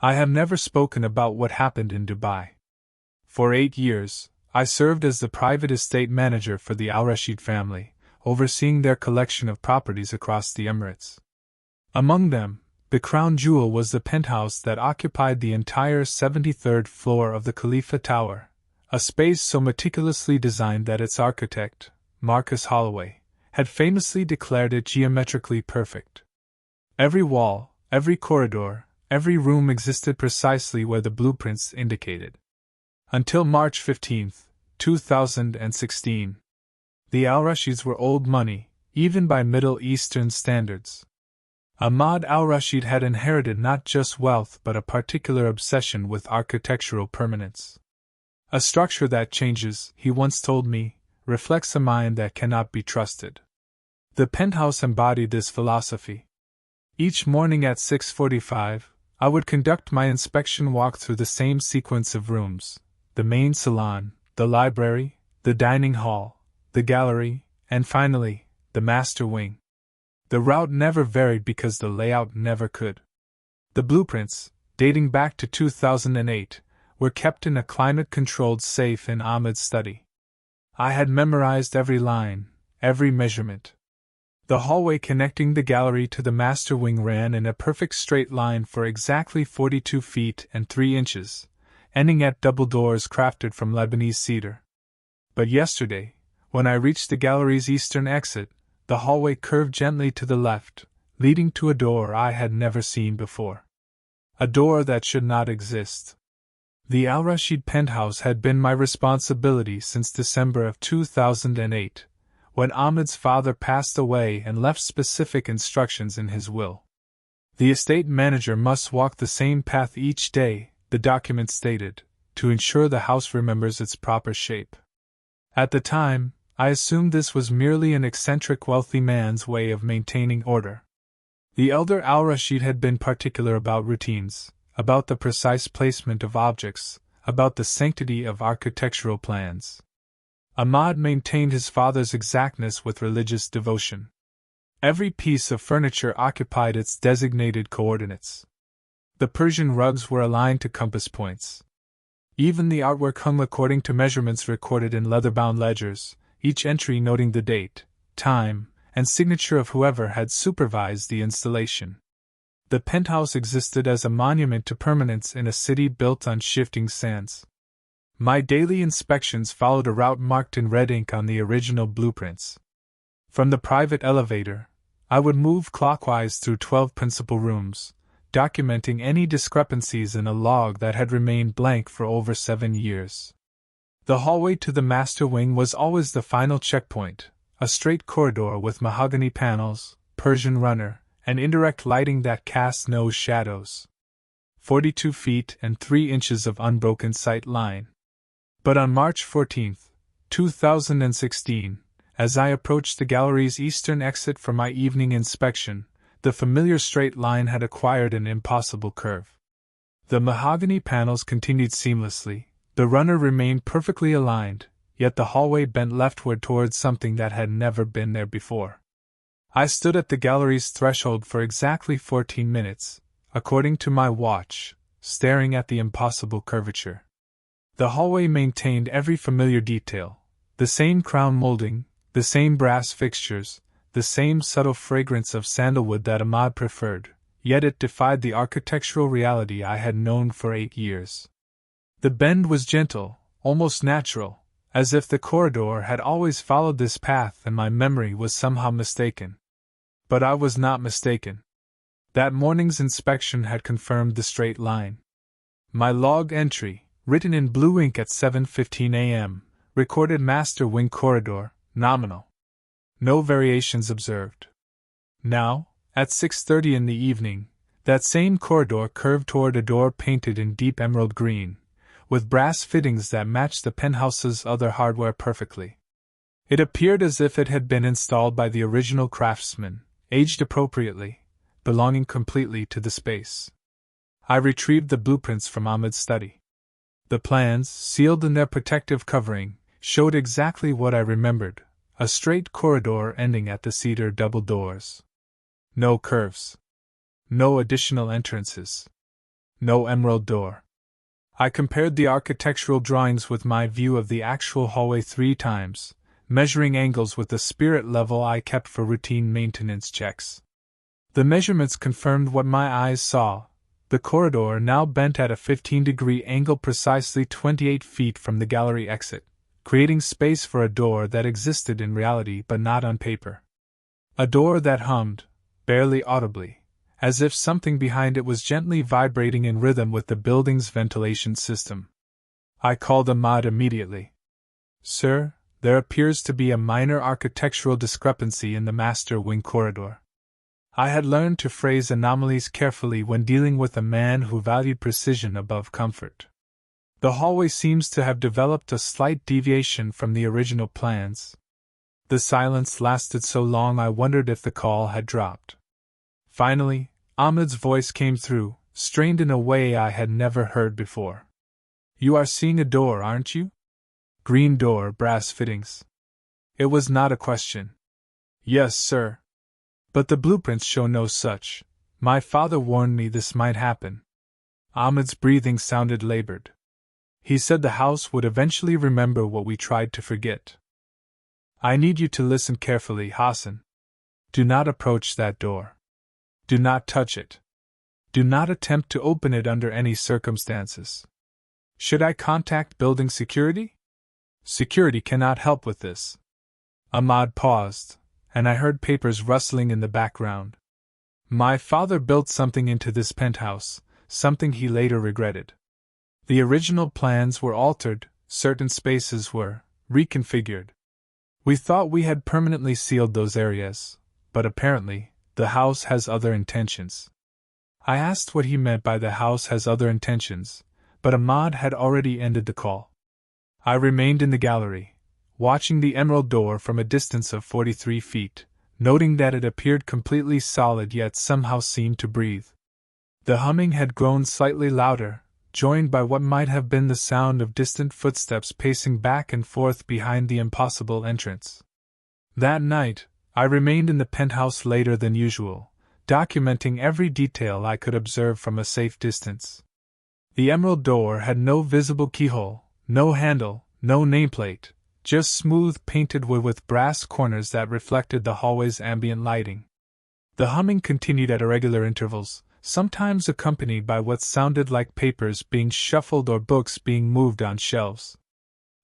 I have never spoken about what happened in Dubai. For 8 years, I served as the private estate manager for the Al Rashid family, overseeing their collection of properties across the Emirates. Among them, the crown jewel was the penthouse that occupied the entire 73rd floor of the Khalifa Tower, a space so meticulously designed that its architect, Marcus Holloway, had famously declared it geometrically perfect. Every wall, every corridor, every room existed precisely where the blueprints indicated. Until March 15, 2016. The Al Rashids were old money, even by Middle Eastern standards. Ahmad al-Rashid had inherited not just wealth but a particular obsession with architectural permanence. A structure that changes, he once told me, reflects a mind that cannot be trusted. The penthouse embodied this philosophy. Each morning at 6:45, I would conduct my inspection walk through the same sequence of rooms: the main salon, the library, the dining hall, the gallery, and finally, the master wing. The route never varied because the layout never could. The blueprints, dating back to 2008, were kept in a climate-controlled safe in Ahmed's study. I had memorized every line, every measurement. The hallway connecting the gallery to the master wing ran in a perfect straight line for exactly 42 feet and 3 inches, ending at double doors crafted from Lebanese cedar. But yesterday, when I reached the gallery's eastern exit, the hallway curved gently to the left, leading to a door I had never seen before. A door that should not exist. The Al Rashid penthouse had been my responsibility since December of 2008, when Ahmed's father passed away and left specific instructions in his will. The estate manager must walk the same path each day, the document stated, to ensure the house remembers its proper shape. At the time, I assumed this was merely an eccentric wealthy man's way of maintaining order. The elder Al Rashid had been particular about routines, about the precise placement of objects, about the sanctity of architectural plans. Ahmad maintained his father's exactness with religious devotion. Every piece of furniture occupied its designated coordinates. The Persian rugs were aligned to compass points. Even the artwork hung according to measurements recorded in leather-bound ledgers, each entry noting the date, time, and signature of whoever had supervised the installation. The penthouse existed as a monument to permanence in a city built on shifting sands. My daily inspections followed a route marked in red ink on the original blueprints. From the private elevator, I would move clockwise through 12 principal rooms, documenting any discrepancies in a log that had remained blank for over 7 years. The hallway to the master wing was always the final checkpoint, a straight corridor with mahogany panels, Persian runner, and indirect lighting that cast no shadows. 42 feet and 3 inches of unbroken sight line. But on March 14, 2016, as I approached the gallery's eastern exit for my evening inspection, the familiar straight line had acquired an impossible curve. The mahogany panels continued seamlessly, the runner remained perfectly aligned, yet the hallway bent leftward towards something that had never been there before. I stood at the gallery's threshold for exactly 14 minutes, according to my watch, staring at the impossible curvature. The hallway maintained every familiar detail, the same crown molding, the same brass fixtures, the same subtle fragrance of sandalwood that Ahmad preferred, yet it defied the architectural reality I had known for 8 years. The bend was gentle, almost natural, as if the corridor had always followed this path and my memory was somehow mistaken. But I was not mistaken. That morning's inspection had confirmed the straight line. My log entry, written in blue ink at 7:15 a.m., recorded master wing corridor, nominal. No variations observed. Now, at 6:30 in the evening, that same corridor curved toward a door painted in deep emerald green, with brass fittings that matched the penthouse's other hardware perfectly. It appeared as if it had been installed by the original craftsman, aged appropriately, belonging completely to the space. I retrieved the blueprints from Ahmed's study. The plans, sealed in their protective covering, showed exactly what I remembered, a straight corridor ending at the cedar double doors. No curves. No additional entrances. No emerald door. I compared the architectural drawings with my view of the actual hallway 3 times, measuring angles with the spirit level I kept for routine maintenance checks. The measurements confirmed what my eyes saw. The corridor now bent at a 15-degree angle precisely 28 feet from the gallery exit, creating space for a door that existed in reality but not on paper. A door that hummed, barely audibly, as if something behind it was gently vibrating in rhythm with the building's ventilation system. I called Ahmad immediately. "Sir, there appears to be a minor architectural discrepancy in the master wing corridor." I had learned to phrase anomalies carefully when dealing with a man who valued precision above comfort. "The hallway seems to have developed a slight deviation from the original plans." The silence lasted so long I wondered if the call had dropped. Finally, Ahmed's voice came through, strained in a way I had never heard before. "You are seeing a door, aren't you? Green door, brass fittings." It was not a question. "Yes, sir. But the blueprints show no such. My father warned me this might happen." Ahmed's breathing sounded labored. "He said the house would eventually remember what we tried to forget." "I need you to listen carefully, Hassan. Do not approach that door. Do not touch it. Do not attempt to open it under any circumstances. Should I contact building security?" "Security cannot help with this." Ahmad paused, and I heard papers rustling in the background. "My father built something into this penthouse, something he later regretted. The original plans were altered, certain spaces were reconfigured. We thought we had permanently sealed those areas, but apparently, the house has other intentions." I asked what he meant by "the house has other intentions," but Ahmad had already ended the call. I remained in the gallery, watching the emerald door from a distance of 43 feet, noting that it appeared completely solid yet somehow seemed to breathe. The humming had grown slightly louder, joined by what might have been the sound of distant footsteps pacing back and forth behind the impossible entrance. That night, I remained in the penthouse later than usual, documenting every detail I could observe from a safe distance. The emerald door had no visible keyhole, no handle, no nameplate, just smooth painted wood with brass corners that reflected the hallway's ambient lighting. The humming continued at irregular intervals, sometimes accompanied by what sounded like papers being shuffled or books being moved on shelves.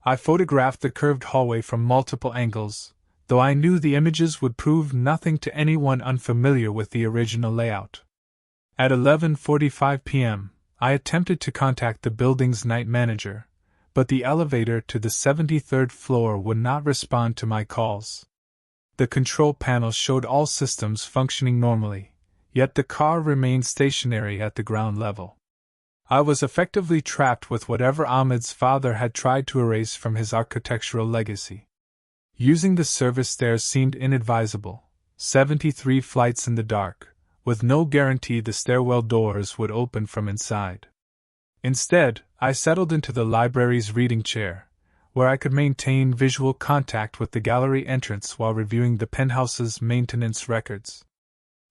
I photographed the curved hallway from multiple angles, though I knew the images would prove nothing to anyone unfamiliar with the original layout. At 11:45 p.m., I attempted to contact the building's night manager, but the elevator to the 73rd floor would not respond to my calls. The control panel showed all systems functioning normally, yet the car remained stationary at the ground level. I was effectively trapped with whatever Ahmed's father had tried to erase from his architectural legacy. Using the service stairs seemed inadvisable, 73 flights in the dark, with no guarantee the stairwell doors would open from inside. Instead, I settled into the library's reading chair, where I could maintain visual contact with the gallery entrance while reviewing the penthouse's maintenance records.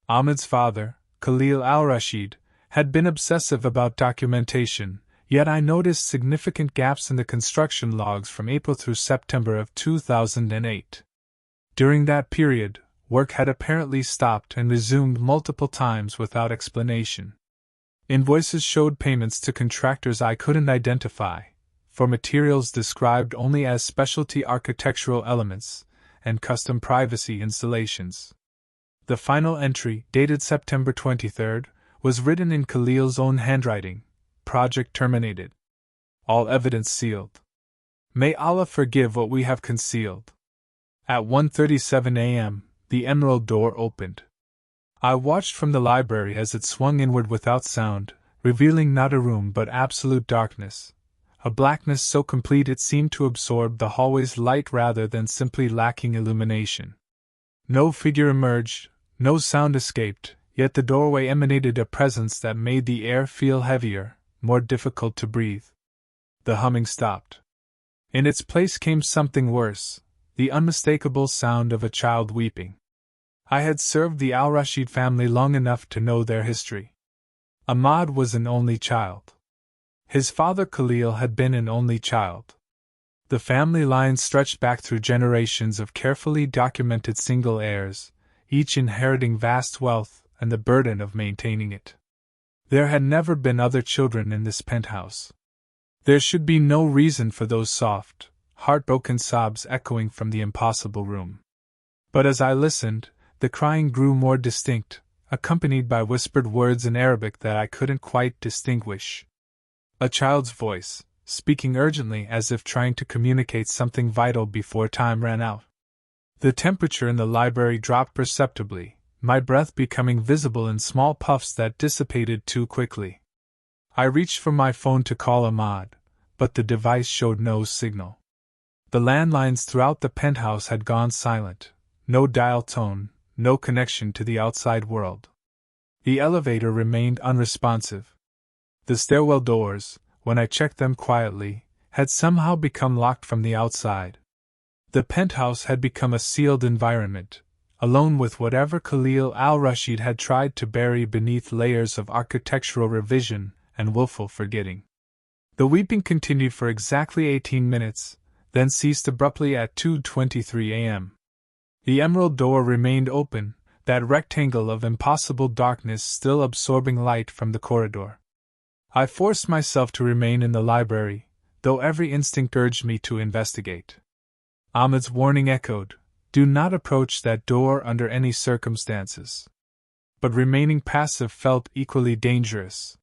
Ahmed's father, Khalil al-Rashid, had been obsessive about documentation, yet I noticed significant gaps in the construction logs from April through September of 2008. During that period, work had apparently stopped and resumed multiple times without explanation. Invoices showed payments to contractors I couldn't identify, for materials described only as specialty architectural elements and custom privacy installations. The final entry, dated September 23, was written in Khalil's own handwriting: "Project terminated. All evidence sealed. May Allah forgive what we have concealed." At 1:37 a.m., the emerald door opened. I watched from the library as it swung inward without sound, revealing not a room but absolute darkness, a blackness so complete it seemed to absorb the hallway's light rather than simply lacking illumination. No figure emerged, no sound escaped, yet the doorway emanated a presence that made the air feel heavier, more difficult to breathe. The humming stopped. In its place came something worse, the unmistakable sound of a child weeping. I had served the al-Rashid family long enough to know their history. Ahmad was an only child. His father Khalil had been an only child. The family line stretched back through generations of carefully documented single heirs, each inheriting vast wealth and the burden of maintaining it. There had never been other children in this penthouse. There should be no reason for those soft, heartbroken sobs echoing from the impossible room. But as I listened, the crying grew more distinct, accompanied by whispered words in Arabic that I couldn't quite distinguish. A child's voice, speaking urgently as if trying to communicate something vital before time ran out. The temperature in the library dropped perceptibly, my breath becoming visible in small puffs that dissipated too quickly. I reached for my phone to call Ahmad, but the device showed no signal. The landlines throughout the penthouse had gone silent, no dial tone, no connection to the outside world. The elevator remained unresponsive. The stairwell doors, when I checked them quietly, had somehow become locked from the outside. The penthouse had become a sealed environment, alone with whatever Khalil al-Rashid had tried to bury beneath layers of architectural revision and willful forgetting. The weeping continued for exactly 18 minutes, then ceased abruptly at 2:23 a.m. The emerald door remained open, that rectangle of impossible darkness still absorbing light from the corridor. I forced myself to remain in the library, though every instinct urged me to investigate. Ahmed's warning echoed, "Do not approach that door under any circumstances." But remaining passive felt equally dangerous.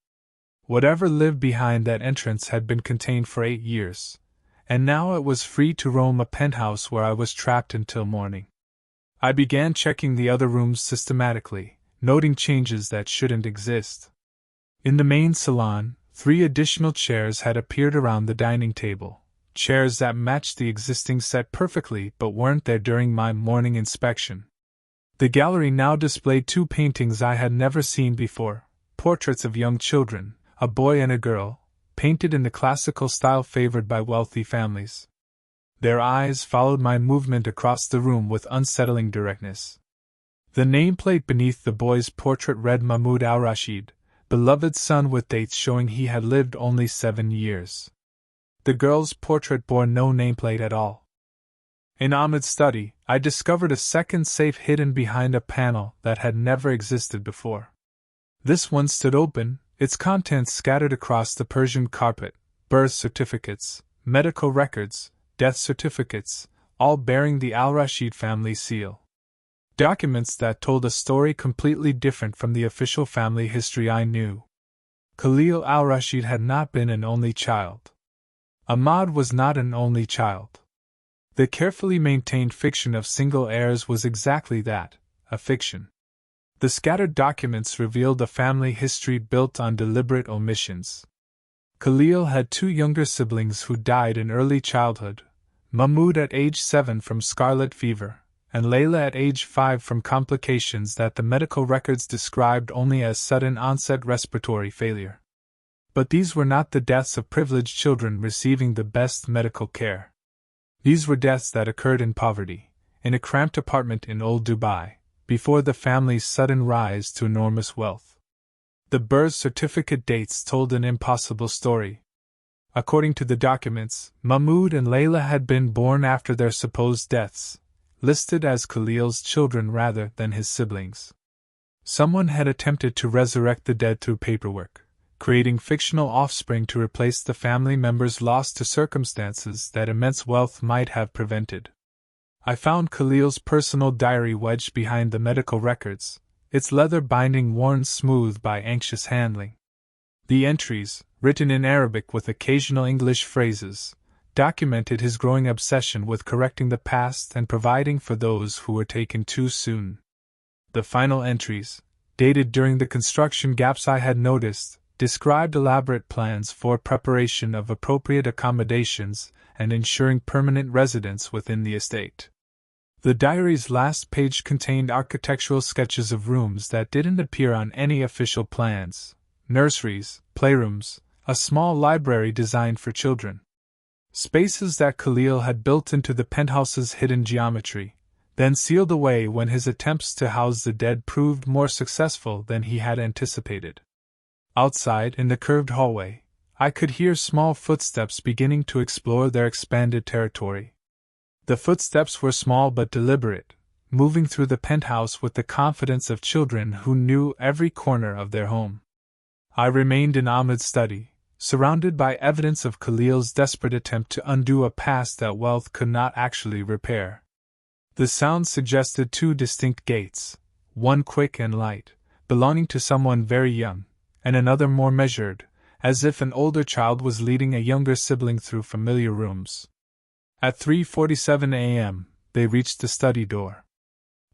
Whatever lived behind that entrance had been contained for 8 years, and now it was free to roam a penthouse where I was trapped until morning. I began checking the other rooms systematically, noting changes that shouldn't exist. In the main salon, 3 additional chairs had appeared around the dining table, chairs that matched the existing set perfectly but weren't there during my morning inspection. The gallery now displayed 2 paintings I had never seen before, portraits of young children, a boy and a girl, painted in the classical style favored by wealthy families. Their eyes followed my movement across the room with unsettling directness. The nameplate beneath the boy's portrait read Mahmoud al-Rashid, beloved son, with dates showing he had lived only 7 years. The girl's portrait bore no nameplate at all. In Ahmed's study, I discovered a second safe hidden behind a panel that had never existed before. This one stood open, its contents scattered across the Persian carpet: birth certificates, medical records, death certificates, all bearing the al-Rashid family seal. Documents that told a story completely different from the official family history I knew. Khalil al-Rashid had not been an only child. Ahmad was not an only child. The carefully maintained fiction of single heirs was exactly that, a fiction. The scattered documents revealed a family history built on deliberate omissions. Khalil had 2 younger siblings who died in early childhood, Mahmoud at age 7 from scarlet fever, and Layla at age 5 from complications that the medical records described only as sudden onset respiratory failure. But these were not the deaths of privileged children receiving the best medical care. These were deaths that occurred in poverty, in a cramped apartment in old Dubai, before the family's sudden rise to enormous wealth. The birth certificate dates told an impossible story. According to the documents, Mahmoud and Layla had been born after their supposed deaths, listed as Khalil's children rather than his siblings. Someone had attempted to resurrect the dead through paperwork, creating fictional offspring to replace the family members lost to circumstances that immense wealth might have prevented. I found Khalil's personal diary wedged behind the medical records, its leather binding worn smooth by anxious handling. The entries, written in Arabic with occasional English phrases, documented his growing obsession with correcting the past and providing for those who were taken too soon. The final entries, dated during the construction gaps I had noticed, described elaborate plans for preparation of appropriate accommodations and ensuring permanent residence within the estate. The diary's last page contained architectural sketches of rooms that didn't appear on any official plans: nurseries, playrooms, a small library designed for children. Spaces that Khalil had built into the penthouse's hidden geometry, then sealed away when his attempts to house the dead proved more successful than he had anticipated. Outside, in the curved hallway, I could hear small footsteps beginning to explore their expanded territory. The footsteps were small but deliberate, moving through the penthouse with the confidence of children who knew every corner of their home. I remained in Ahmed's study, surrounded by evidence of Khalil's desperate attempt to undo a past that wealth could not actually repair. The sound suggested two distinct gates, one quick and light, belonging to someone very young, and another more measured, as if an older child was leading a younger sibling through familiar rooms. At 3:47 a.m., they reached the study door.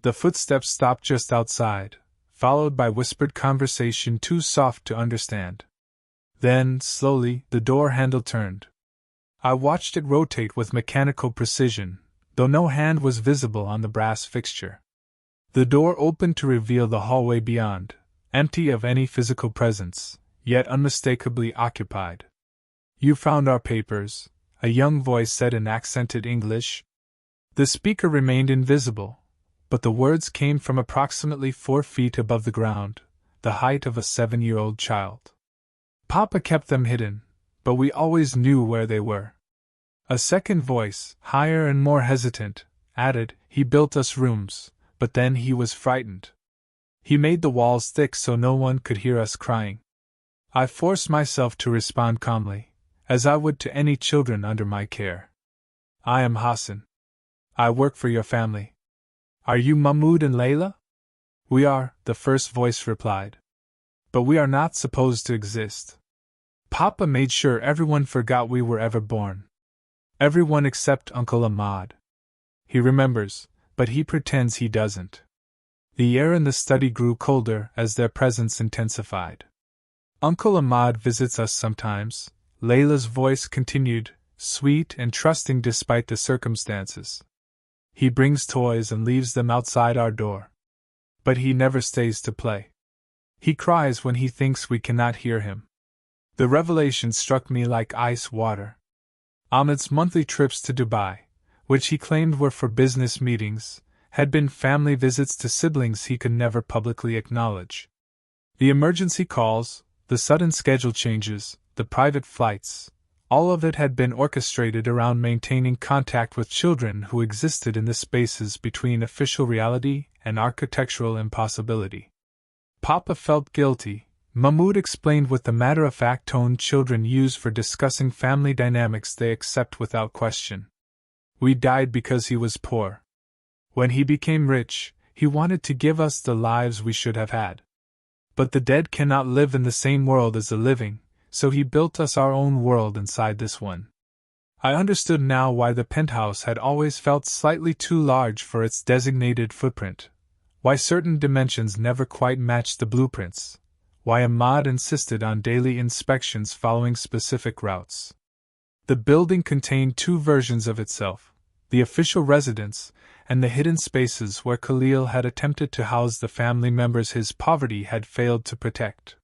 The footsteps stopped just outside, followed by whispered conversation too soft to understand. Then, slowly, the door handle turned. I watched it rotate with mechanical precision, though no hand was visible on the brass fixture. The door opened to reveal the hallway beyond, empty of any physical presence, yet unmistakably occupied. "You found our papers," a young voice said in accented English. The speaker remained invisible, but the words came from approximately 4 feet above the ground, the height of a 7-year-old child. "Papa kept them hidden, but we always knew where they were." A second voice, higher and more hesitant, added, "He built us rooms, but then he was frightened. He made the walls thick so no one could hear us crying." I forced myself to respond calmly, as I would to any children under my care. "I am Hassan. I work for your family." "Are you Mahmoud and Layla?" "We are," the first voice replied. "But we are not supposed to exist. Papa made sure everyone forgot we were ever born. Everyone except Uncle Ahmad. He remembers, but he pretends he doesn't." The air in the study grew colder as their presence intensified. "Uncle Ahmad visits us sometimes," Layla's voice continued, sweet and trusting despite the circumstances. "He brings toys and leaves them outside our door. But he never stays to play. He cries when he thinks we cannot hear him." The revelation struck me like ice water. Ahmed's monthly trips to Dubai, which he claimed were for business meetings, had been family visits to siblings he could never publicly acknowledge. The emergency calls, the sudden schedule changes, the private flights, all of it had been orchestrated around maintaining contact with children who existed in the spaces between official reality and architectural impossibility. Papa felt guilty, Mahmoud explained with the matter-of-fact tone children use for discussing family dynamics they accept without question. "We died because he was poor. When he became rich, he wanted to give us the lives we should have had. But the dead cannot live in the same world as the living, so he built us our own world inside this one." I understood now why the penthouse had always felt slightly too large for its designated footprint, why certain dimensions never quite matched the blueprints, why Ahmad insisted on daily inspections following specific routes. The building contained two versions of itself, the official residence and the hidden spaces where Khalil had attempted to house the family members his poverty had failed to protect.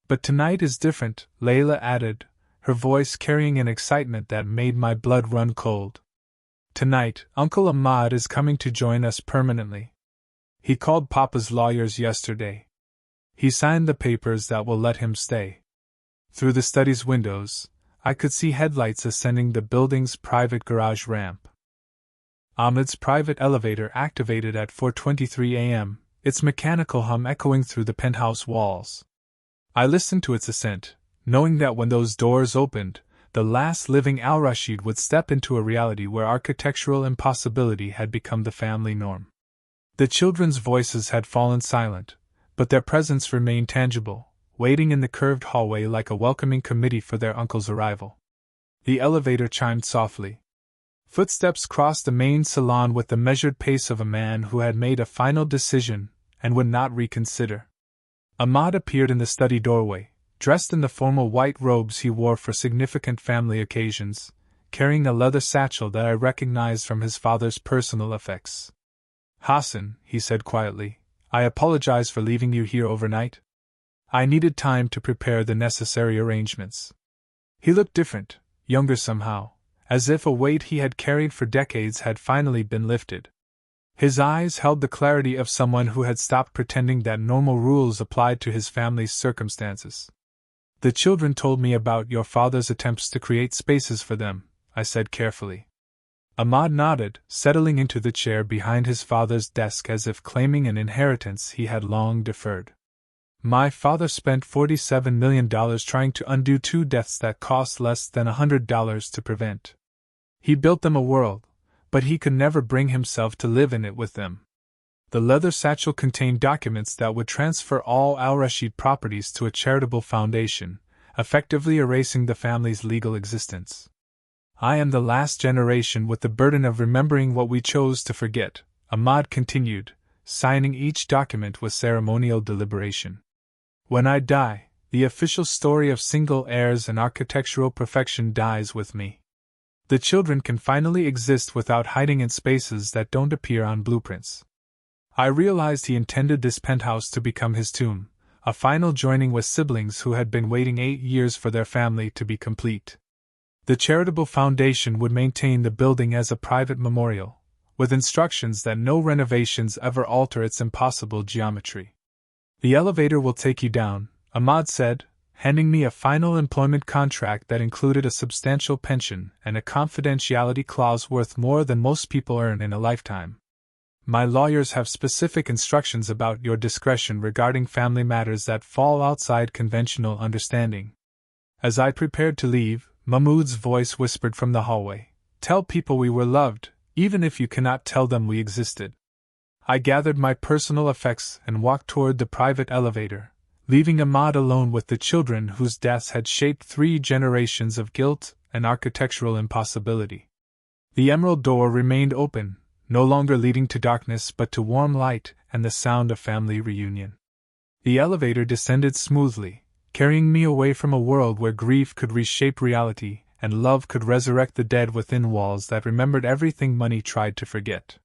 "But tonight is different," Layla added, her voice carrying an excitement that made my blood run cold. "Tonight, Uncle Ahmad is coming to join us permanently. He called Papa's lawyers yesterday. He signed the papers that will let him stay." Through the study's windows, I could see headlights ascending the building's private garage ramp. Ahmed's private elevator activated at 4:23 a.m., its mechanical hum echoing through the penthouse walls. I listened to its ascent, knowing that when those doors opened, the last living Al-Rashid would step into a reality where architectural impossibility had become the family norm. The children's voices had fallen silent, but their presence remained tangible, waiting in the curved hallway like a welcoming committee for their uncle's arrival. The elevator chimed softly. Footsteps crossed the main salon with the measured pace of a man who had made a final decision and would not reconsider. Ahmad appeared in the study doorway, dressed in the formal white robes he wore for significant family occasions, carrying a leather satchel that I recognized from his father's personal effects. "Hassan," he said quietly, "I apologize for leaving you here overnight. I needed time to prepare the necessary arrangements." He looked different, younger somehow, as if a weight he had carried for decades had finally been lifted. His eyes held the clarity of someone who had stopped pretending that normal rules applied to his family's circumstances. The children told me about your father's attempts to create spaces for them, I said carefully. Ahmad nodded, settling into the chair behind his father's desk as if claiming an inheritance he had long deferred. My father spent $47 million trying to undo 2 deaths that cost less than $100 to prevent. He built them a world, but he could never bring himself to live in it with them. The leather satchel contained documents that would transfer all Al-Rashid properties to a charitable foundation, effectively erasing the family's legal existence. I am the last generation with the burden of remembering what we chose to forget, Ahmad continued, signing each document with ceremonial deliberation. When I die, the official story of single heirs and architectural perfection dies with me. The children can finally exist without hiding in spaces that don't appear on blueprints. I realized he intended this penthouse to become his tomb, a final joining with siblings who had been waiting 8 years for their family to be complete. The charitable foundation would maintain the building as a private memorial, with instructions that no renovations ever alter its impossible geometry. The elevator will take you down, Ahmad said, handing me a final employment contract that included a substantial pension and a confidentiality clause worth more than most people earn in a lifetime. My lawyers have specific instructions about your discretion regarding family matters that fall outside conventional understanding. As I prepared to leave, Mahmoud's voice whispered from the hallway, "Tell people we were loved, even if you cannot tell them we existed." I gathered my personal effects and walked toward the private elevator, leaving Ahmad alone with the children whose deaths had shaped 3 generations of guilt and architectural impossibility. The emerald door remained open, no longer leading to darkness but to warm light and the sound of family reunion. The elevator descended smoothly, carrying me away from a world where grief could reshape reality and love could resurrect the dead within walls that remembered everything money tried to forget.